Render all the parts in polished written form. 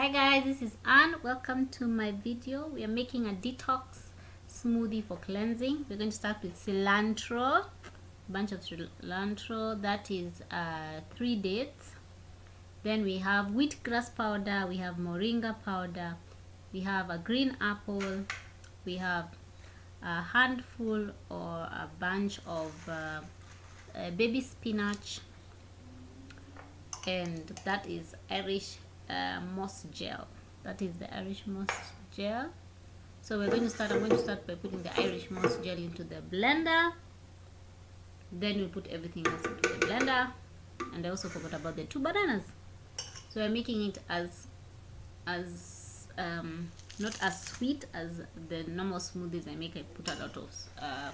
Hi guys, this is Anne. Welcome to my video. We are making a detox smoothie for cleansing. We're going to start with cilantro, a bunch of cilantro, that is 3 dates. Then we have wheatgrass powder, we have moringa powder, we have a green apple, we have a handful or a bunch of baby spinach, and that is Irish moss gel. That is the Irish moss gel. So I'm going to start by putting the Irish moss gel into the blender. Then we'll put everything else into the blender. And I also forgot about the 2 bananas. So I'm making it as not as sweet as the normal smoothies I make. I put a lot of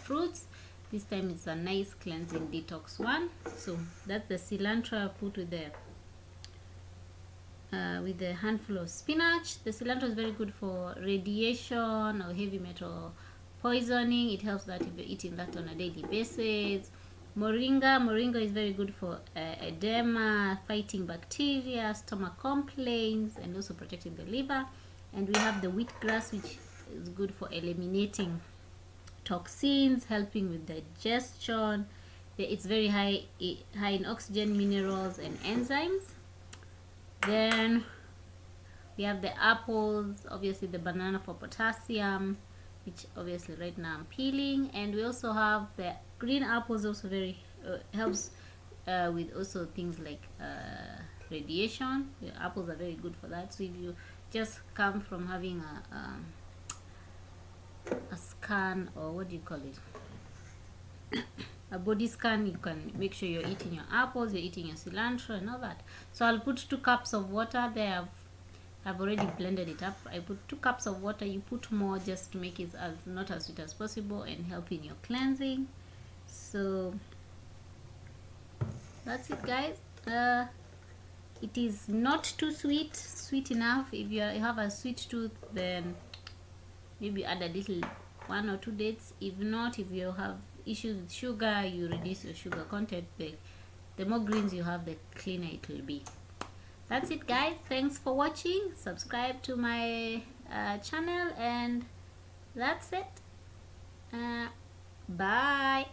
fruits. This time it's a nice cleansing detox one. So that's the cilantro I put with the handful of spinach. The cilantro is very good for radiation or heavy metal poisoning. It helps that if you're eating that on a daily basis. Moringa is very good for edema, fighting bacteria, stomach complaints, and also protecting the liver. And we have the wheatgrass, which is good for eliminating toxins, helping with digestion. It's very high in oxygen, minerals, and enzymes. Then we have the apples, obviously the banana for potassium, which obviously right now I'm peeling. And we also have the green apples, also very helps with also things like radiation. The apples are very good for that. So if you just come from having a scan, or what do you call it, a body scan, you can make sure you're eating your apples, you're eating your cilantro and all that. So I'll put 2 cups of water there. I've already blended it up. I put 2 cups of water. You put more just to make it as not as sweet as possible and help in your cleansing. So that's it, guys. It is not too sweet enough. If you have a sweet tooth, then maybe add a little 1 or 2 dates. If not, if you have issues with sugar, you reduce your sugar content. The more greens you have, the cleaner it will be. That's it, guys. Thanks for watching. Subscribe to my channel, and that's it. Bye.